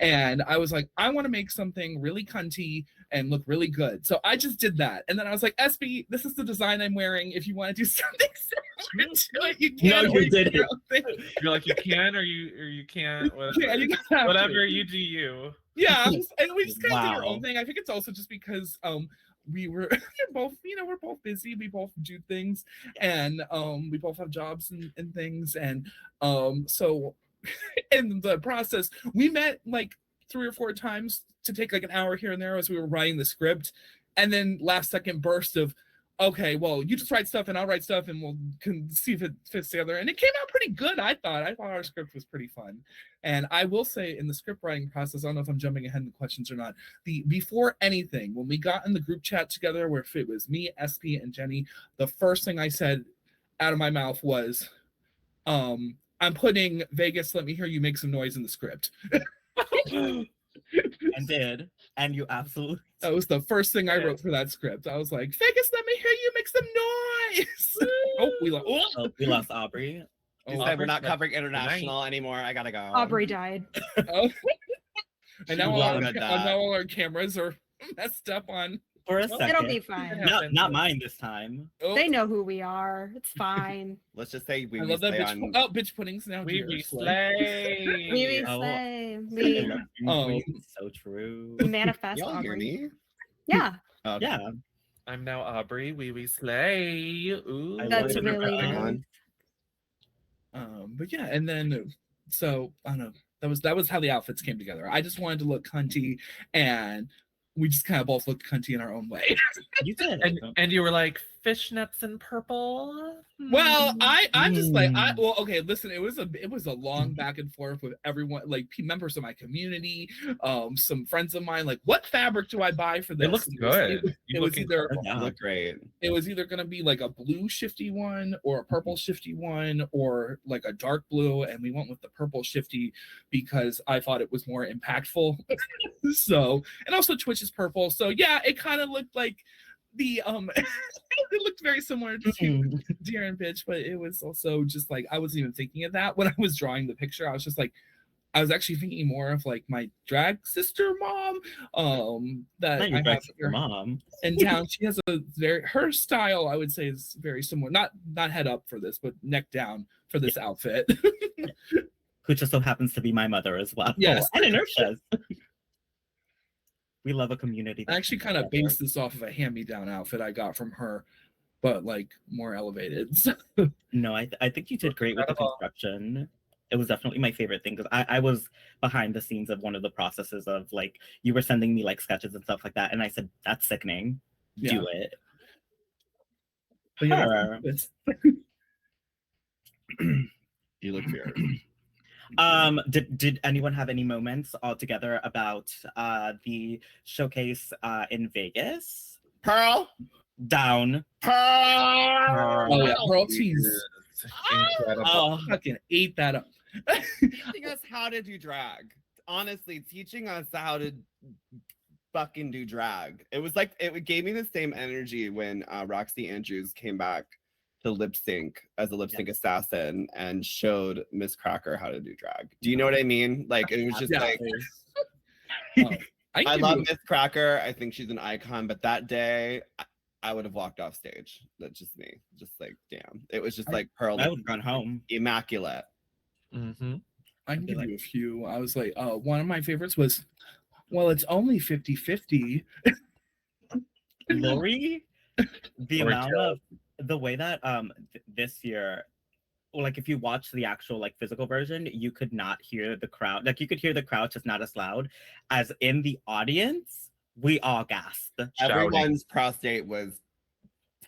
And I was like, I want to make something really cunty and look really good. So I just did that. And then I was like, SB, this is the design I'm wearing. If you want to do something similar to it, you can. No, you did it. You're like, you can or you can't. Whatever you do, you. Yeah, and we just kind of did our Wow. own thing. I think it's also just because we were both, we're both busy. We both do things, and we both have jobs and things, and so in the process, we met like 3 or 4 times to take like an hour here and there as we were writing the script, and then last second burst of, okay, well, you just write stuff and I'll write stuff and we'll see if it fits together. And it came out pretty good, I thought. I thought our script was pretty fun. And I will say in the script writing process, I don't know if I'm jumping ahead in the questions or not, before anything, when we got in the group chat together where it was me, SP, and Jenny, the first thing I said out of my mouth was, I'm putting Vegas, let me hear you make some noise in the script. And did. And you absolutely That was the first thing I wrote for that script. I was like, Vegas, let me hear you make some noise. we lost Aubrey. You said we're not covering international anymore. I gotta go. Aubrey died. And now She all, loved that. now all our cameras are messed up on. For a It'll second. be fine. Not mine this time. Oh, They know who we are. It's fine. Let's just say we I love that stay bitch. on. Oh, bitch puddings now. We dear. slay. We Oh. slay. I We love you, Oh. Queen. So true. manifest Y'all hear Aubrey. me? Yeah, Okay. Yeah. I'm now Aubrey. We slay. Ooh. I that's love it. really on. nice. But yeah, and then so I don't know. That was how the outfits came together. I just wanted to look cunty, and we just kind of both looked cunty in our own way. You did. And you were like fishnets and purple. Well, I'm just like Mm. well, okay, listen, it was a long back and forth with everyone, like members of my community, some friends of mine, like, what fabric do I buy for this? It looks And good. It was either Yeah. You look great. it was either gonna be like a blue shifty one or a purple shifty one or like a dark blue, and we went with the purple shifty because I thought it was more impactful. So, and also Twitch is purple, so yeah, it kind of looked like the it looked very similar to Mm. Dear and Bitch, but it was also just like I wasn't even thinking of that when I was drawing the picture. I was just like, I was actually thinking more of like my drag sister mom, that Not your I drag have sister here mom. in town. She has a her style, I would say, is very similar. Not head up for this, but neck down for this outfit. Who just so happens to be my mother as well. Yes. And Inertia's. We love a community. I actually kind of based this off of a hand-me-down outfit I got from her, but like more elevated. So, No, I think you did great with the Incredible. construction. It was definitely my favorite thing because I was behind the scenes of one of the processes of like you were sending me like sketches and stuff like that, and I said that's sickening. Do it. but yeah, Her. it's- You look fierce. Did anyone have any moments altogether about the showcase in Vegas? Pearl. Down. Pearl. oh yeah, Pearl Tease Incredible. Oh, fucking ate that up. Teaching us how to do drag. Honestly, teaching us how to fucking do drag. It was like it gave me the same energy when Roxy Andrews came back to lip sync as a lip sync assassin and showed Miss Cracker how to do drag. Do you know what I mean? Like it was just Yeah. like Oh, I give love you- Miss Cracker. I think she's an icon. But that day, I would have walked off stage. That's just me. Just like, damn. It was just I- like Pearl, I like, would have gone home. immaculate. Mm-hmm. I can I'd be give like- you a few. I was like, one of my favorites was, well, it's only 50-50. Lori, the Lori amount of the way that this year, well, like if you watch the actual like physical version, you could not hear the crowd. Like you could hear the crowd, just not as loud as in the audience. We all gasped. Everyone's prostate was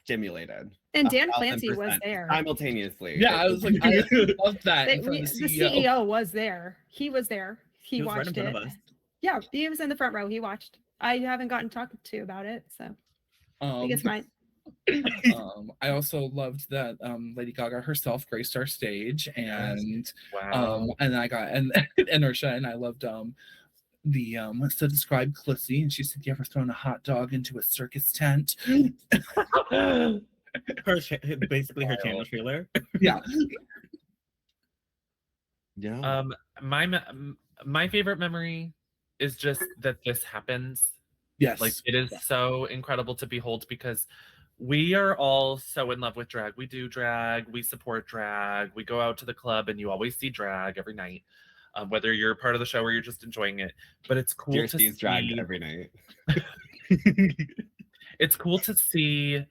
stimulated. And Dan 1,000% Clancy was there. simultaneously. Yeah, I was like, I love that. in front The of the CEO. CEO was there. He was there. He was right in watched front it. of us. Yeah, he was in the front row. He watched. I haven't gotten talked to about it, so I think it's fine. I also loved that Lady Gaga herself graced our stage, and Wow. and I got and Inertia, and I loved the so described Clissy, and she said, "You ever thrown a hot dog into a circus tent?" Basically her channel Wild. trailer. Yeah, Yeah. My favorite memory is just that this happens. yes, Like it is so incredible to behold because we are all so in love with drag. We do drag, we support drag, we go out to the club and you always see drag every night. Whether you're part of the show or you're just enjoying it. But it's cool Dear to Steve's see dragged every night. it's cool to see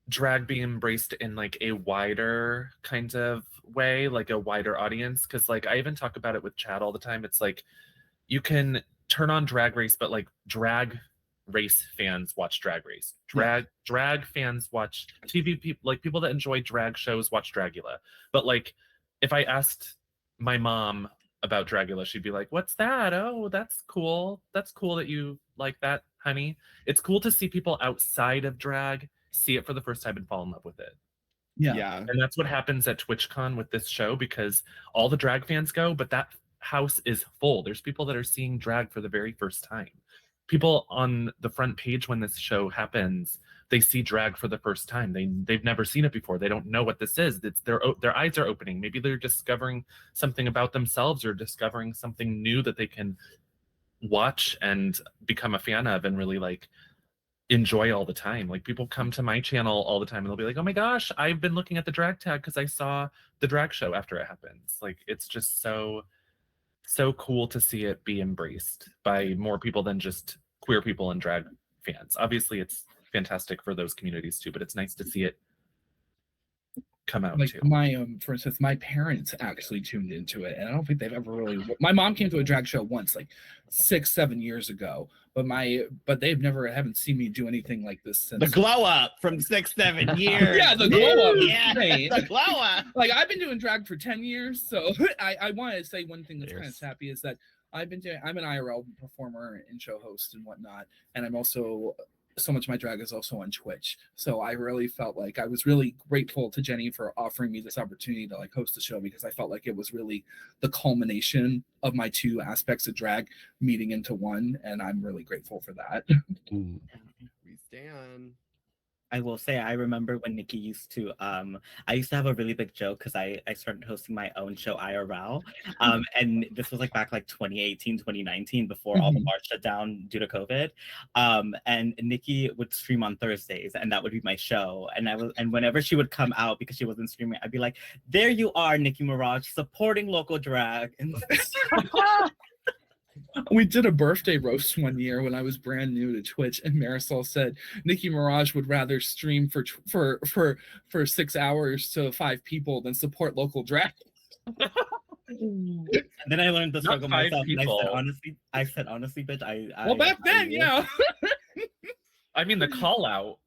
drag being embraced in like a wider kind of way, like a wider audience. Cause like I even talk about it with Chad all the time. It's like you can turn on Drag Race, but like drag race fans watch Drag Race. Drag fans watch TV people, like people that enjoy drag shows watch Dragula. But like if I asked my mom about Dragula, she'd be like, "What's that? Oh, that's cool. That's cool that you like that, honey." It's cool to see people outside of drag see it for the first time and fall in love with it. yeah, Yeah. And that's what happens at TwitchCon with this show because all the drag fans go, but that house is full. There's people that are seeing drag for the very first time. People on the front page when this show happens, they see drag for the first time. They've never seen it before. They don't know what this is. It's their eyes are opening. Maybe they're discovering something about themselves or discovering something new that they can watch and become a fan of and really like enjoy all the time. Like people come to my channel all the time and they'll be like, "Oh my gosh, I've been looking at the drag tag because I saw the drag show after it happens." Like it's just so cool to see it be embraced by more people than just queer people and drag fans. Obviously it's fantastic for those communities too, but it's nice to see it come out like too. my for instance, my parents actually tuned into it, and I don't think they've ever really. My mom came to a drag show once, like 6-7 years ago, but they've never haven't seen me do anything like this since. The glow up from 6-7 years. Yeah, the glow up. Yeah, Right. the glow up. Like I've been doing drag for 10 years, so I want to say one thing that's kind of Years. sappy is that I'm an IRL performer and show host and whatnot, and I'm also so much of my drag is also on Twitch. So I really felt like I was really grateful to Jenny for offering me this opportunity to like host the show because I felt like it was really the culmination of my two aspects of drag meeting into one, and I'm really grateful for that. We stand. I will say I remember when Nikki used to I used to have a really big joke because I started hosting my own show IRL. And this was like back like 2018, 2019 before all the bars shut down due to COVID. And Nikki would stream on Thursdays and that would be my show. And whenever she would come out because she wasn't streaming, I'd be like, "There you are, Nicki Minaj, supporting local drag." And We did a birthday roast one year when I was brand new to Twitch, and Marisol said Nicki Minaj would rather stream for 6 hours to 5 people than support local drag. then I learned the struggle 5 myself. And people. I said honestly, bitch, Well, back then, yeah. I mean the call out.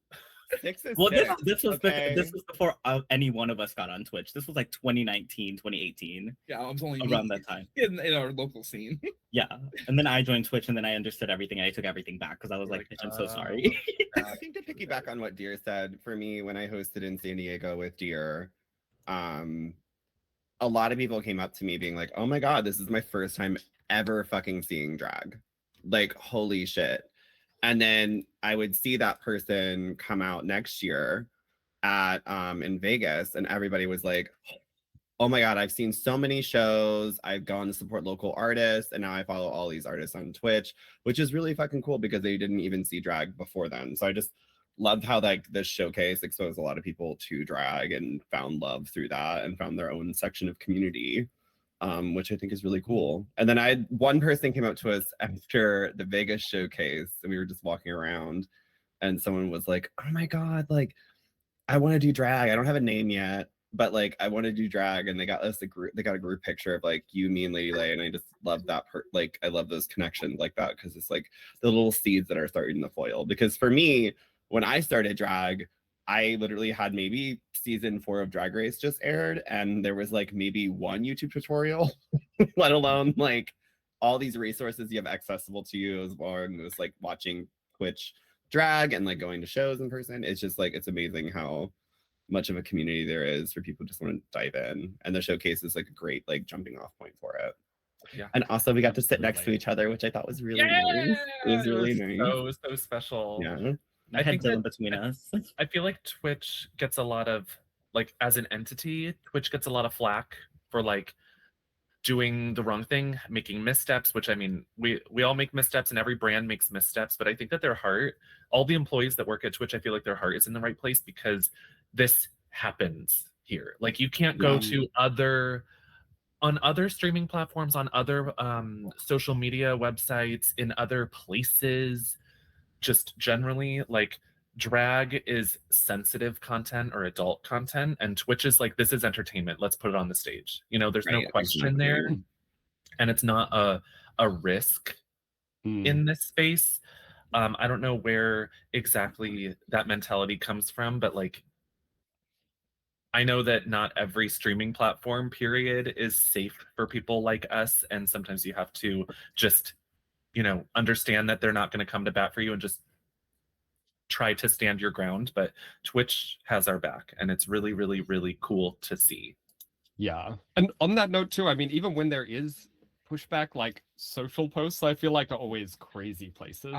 6 is Well, this 6, was okay? this was before any one of us got on Twitch. This was like 2019, 2018, Yeah, I was only around that time. in our local scene. Yeah, and then I joined Twitch, and then I understood everything, and I took everything back because I was like, "Bitch, I'm so sorry." I think to piggyback on what Deer said, for me, when I hosted in San Diego with Deer, a lot of people came up to me being like, "Oh my God, this is my first time ever fucking seeing drag. Like, holy shit." And then I would see that person come out next year at in Vegas, and everybody was like, "Oh my God, I've seen so many shows. I've gone to support local artists, and now I follow all these artists on Twitch," which is really fucking cool because they didn't even see drag before then. So I just loved how like this showcase exposed a lot of people to drag and found love through that and found their own section of community, which I think is really cool. And then I had one person came up to us after the Vegas showcase, and we were just walking around, and someone was like, "Oh my god, like I want to do drag. I don't have a name yet, but like I want to do drag." And they got us a group. They got a group picture of like you, me, and Lady Lay, and I just love that. Like I love those connections like that because it's like the little seeds that are starting to foil. Because for me, when I started drag, I literally had maybe season 4 of Drag Race just aired, and there was like maybe one YouTube tutorial, let alone like all these resources you have accessible to you as well. And it was like watching Twitch drag and like going to shows in person. It's just like it's amazing how much of a community there is for people who just want to dive in, and the showcase is like a great like jumping off point for it. Yeah. And also we got to sit next to each other, which I thought was really nice. It was really nice. So special. Yeah. I think had Dylan that- between us. I feel like Twitch gets a lot of like as an entity, Twitch gets a lot of flack for like doing the wrong thing, making missteps, which I mean, we all make missteps and every brand makes missteps, but I think that their heart, all the employees that work at Twitch, I feel like their heart is in the right place because this happens here. Like you can't go to on other streaming platforms, on other social media websites, in other places, just generally like drag is sensitive content or adult content, and Twitch is like, this is entertainment, let's put it on the stage, you know, there's no question there, and it's not a risk in this space. I don't know where exactly that mentality comes from, but like I know that not every streaming platform period is safe for people like us, and sometimes you have to just, you know, understand that they're not going to come to bat for you and just try to stand your ground. But Twitch has our back, and it's really, really, really cool to see. Yeah. And on that note too, I mean, even when there is pushback, like social posts, I feel like are always crazy places.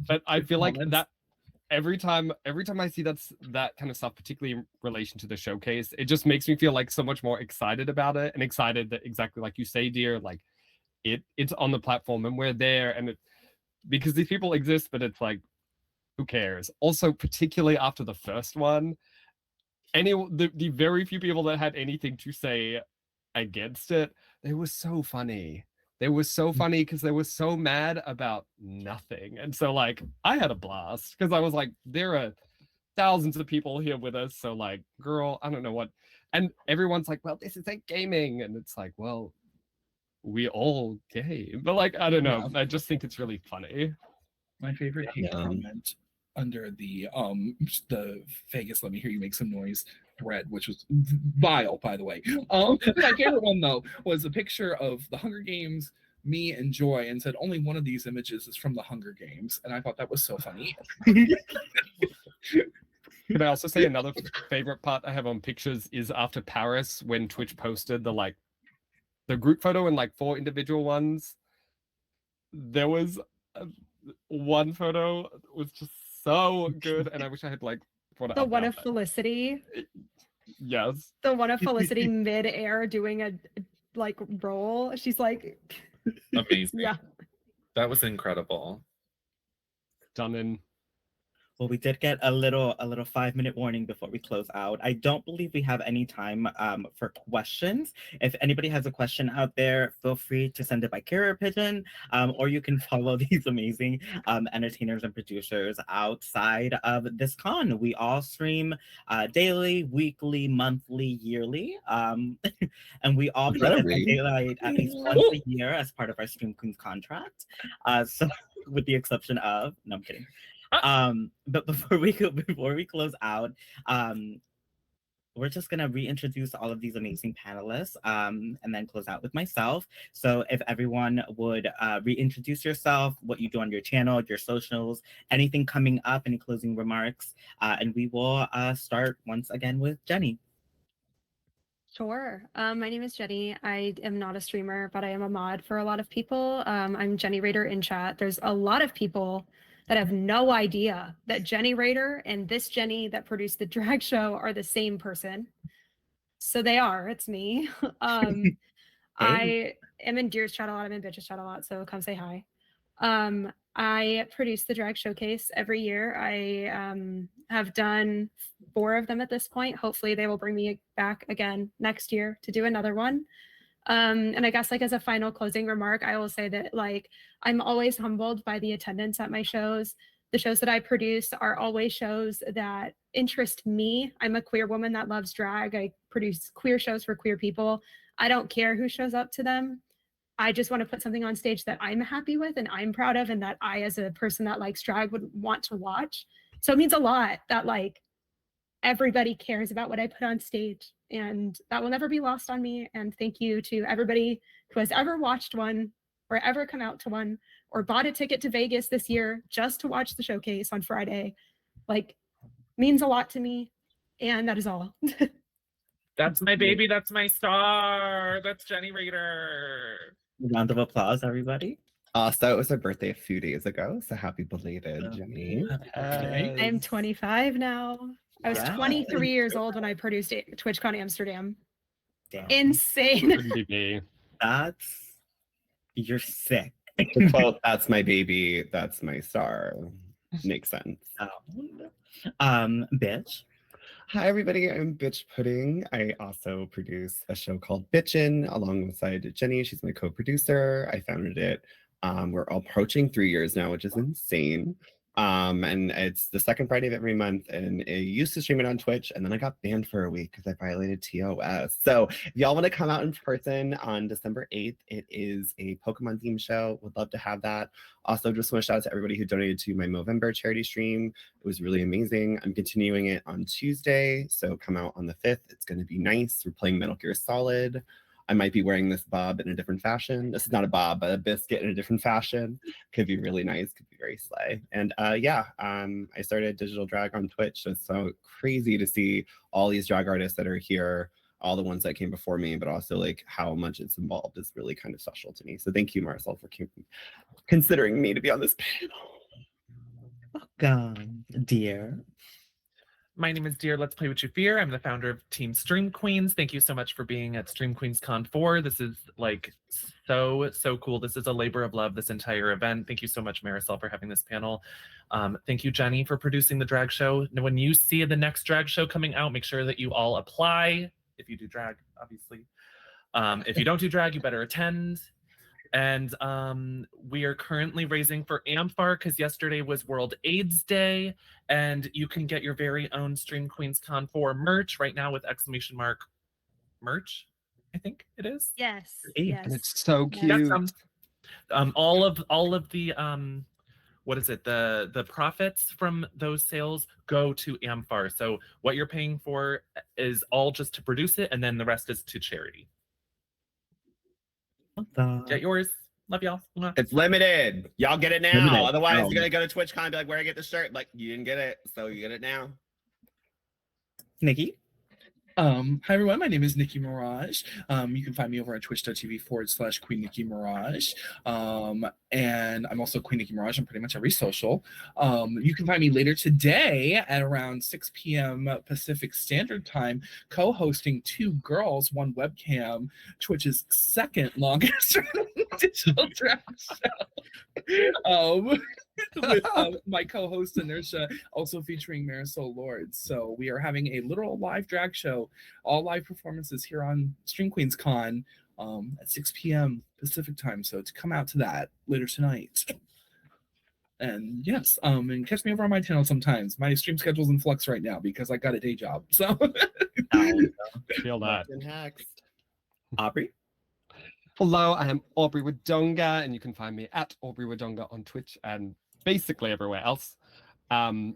But I feel like that every time I see that kind of stuff, particularly in relation to the showcase, it just makes me feel like so much more excited about it, and excited that exactly like you say, dear, like it's on the platform and we're there, and it because these people exist, but it's like, who cares? Also, particularly after the first one, the very few people that had anything to say against it, they were so funny. They were so funny because they were so mad about nothing. And so like I had a blast because I was like, there are thousands of people here with us. So like, girl, I don't know what. And everyone's like, well, this isn't gaming. And it's like, well, we all game. But like, I don't know. I just think it's really funny. My favorite hate comment under the Vegas "Let Me Hear You Make Some Noise" thread, which was vile, by the way. My favorite one though was a picture of the Hunger Games, me and Joy, and said only one of these images is from the Hunger Games, and I thought that was so funny. Can I also say another favorite part I have on pictures is after Paris, when Twitch posted the group photo and like 4 individual ones. There was one photo was just so good, and I wish I had like the one of Felicity. Yes. The one of Felicity mid-air doing a like roll. She's like amazing. Yeah. That was incredible. Done in. Well, we did get a little 5-minute warning before we close out. I don't believe we have any time for questions. If anybody has a question out there, feel free to send it by carrier pigeon, or you can follow these amazing entertainers and producers outside of this con. We all stream daily, weekly, monthly, yearly, and we all play at daylight at least once a year as part of our Stream Queens contract. So, with the exception of, no, I'm kidding. But before we close out, we're just gonna reintroduce all of these amazing panelists, and then close out with myself. So if everyone would reintroduce yourself, what you do on your channel, your socials, anything coming up, any closing remarks, and we will start once again with Jenny. Sure. My name is Jenny. I am not a streamer, but I am a mod for a lot of people. I'm Jenny Raider in chat. There's a lot of people that have no idea that Jenny Raider and this Jenny that produced the drag show are the same person. So they are. It's me. I am in Deer's chat a lot. I'm in Bitch's chat a lot. So come say hi. I produce the drag showcase every year. I have done 4 of them at this point. Hopefully they will bring me back again next year to do another one. And I guess like as a final closing remark, I will say that like I'm always humbled by the attendance at my shows. The shows that I produce are always shows that interest me. I'm a queer woman that loves drag. I produce queer shows for queer people. I don't care who shows up to them. I just want to put something on stage that I'm happy with and I'm proud of and that I, as a person that likes drag, would want to watch. So it means a lot that like everybody cares about what I put on stage, and that will never be lost on me. And thank you to everybody who has ever watched one or ever come out to one or bought a ticket to Vegas this year just to watch the showcase on Friday. Like, means a lot to me. And that is all. That's my baby. That's my star. That's Jenny Rader. Round of applause, everybody. Also, it was her birthday a few days ago, so happy belated, Oh, Jenny. happy birthday. I'm 25 now. I was Yeah. 23 years old when I produced TwitchCon Amsterdam. Damn. Insane. Couldn't be me. You're sick. The quote, "That's my baby, that's my star," makes sense. Bitch. Hi, everybody. I'm Bitch Pudding. I also produce a show called Bitchin' alongside Jenny. She's my co-producer. I founded it. We're approaching 3 years now, which is insane. And it's the second Friday of every month. And I used to stream it on Twitch, and then I got banned for a week because I violated TOS. So if y'all want to come out in person on December 8th, it is a Pokemon themed show. Would love to have that. Also, just want to shout out to everybody who donated to my Movember charity stream. It was really amazing. I'm continuing it on Tuesday, so come out on the 5th. It's going to be nice. We're playing Metal Gear Solid. I might be wearing this bob in a different fashion. This is not a bob, but a biscuit in a different fashion. Could be really nice, could be very slay. And I started digital drag on Twitch. So it's so crazy to see all these drag artists that are here, all the ones that came before me, but also like how much it's involved is really kind of special to me. So thank you, Marcel, for considering me to be on this panel. Welcome, dear. My name is Dear Let's Play What You Fear. I'm the founder of Team Stream Queens. Thank you so much for being at Stream Queens Con 4. This is like so cool. This is a labor of love, this entire event. Thank you so much, Marisol, for having this panel. Thank you, Jenny, for producing the drag show. Now, when you see the next drag show coming out, make sure that you all apply. If you do drag, obviously. If you don't do drag, you better attend. And we are currently raising for AMFAR because yesterday was World AIDS Day, and you can get your very own Stream Queens Con 4 merch right now with exclamation mark merch, I think it is. Yes. Hey, Yes. And it's so Yeah. cute. All of the what is it, the profits from those sales go to AMFAR. So what you're paying for is all just to produce it, and then the rest is to charity. Get yours. Love y'all. Mwah. It's limited. Y'all get it now. Limited. Otherwise, Oh. you're gonna go to TwitchCon and be like, "Where I get the shirt?" Like, you didn't get it, so you get it now. Nikki. Hi everyone, my name is Nikki Mirage. You can find me over at twitch.tv/Queen Nikki Mirage. And I'm also Queen Nikki Mirage on pretty much every social. You can find me later today at around 6 p.m. Pacific Standard Time, co-hosting Two Girls, One Webcam, Twitch's second longest digital drag show. With my co-host Inertia, also featuring Marisol Lords. So we are having a literal live drag show, all live performances here on Stream Queens Con at 6 p.m. Pacific time. So to come out to that later tonight. And yes, and catch me over on my channel sometimes. My stream schedule's in flux right now because I got a day job. So Feel that. And next. Aubrey. Hello, I am Aubrey Wodonga, and you can find me at Aubrey Wodonga on Twitch and basically everywhere else. I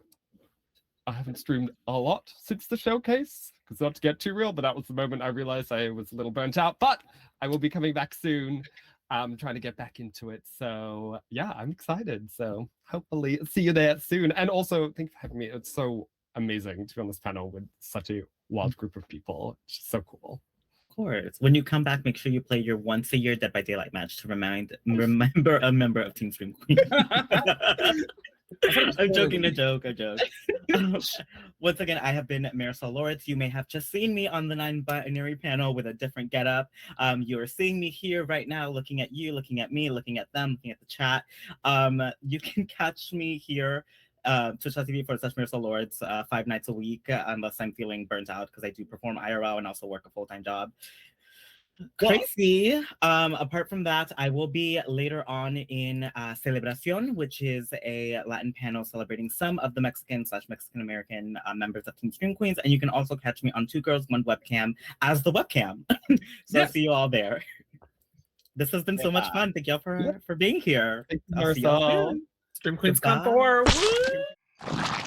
haven't streamed a lot since the showcase, because not to get too real, but that was the moment I realized I was a little burnt out. But I will be coming back soon, trying to get back into it. So yeah, I'm excited. So hopefully see you there soon. And also, thank you for having me. It's so amazing to be on this panel with such a large group of people. It's just so cool. Of course. When you come back, make sure you play your once a year Dead by Daylight match to remember a member of Team Stream Queen. I'm joking, a joke, a joke. Once again, I have been Marisol Lawrence. You may have just seen me on the non-binary panel with a different getup. You are seeing me here right now, looking at you, looking at me, looking at them, looking at the chat. You can catch me here, twitch.tv/Marisol Lawrence 5 nights a week, unless I'm feeling burnt out because I do perform IRL and also work a full-time job. Crazy. Apart from that, I will be later on in Celebración, which is a Latin panel celebrating some of the Mexican/Mexican American members of Team Stream Queens. And you can also catch me on Two Girls, One Webcam as the webcam. So I'll see you all there. This has been so much fun. Thank y'all for being here. Thank you, I'll see y'all Marisol. soon. Stream Queens Goodbye. Con 4. Woo!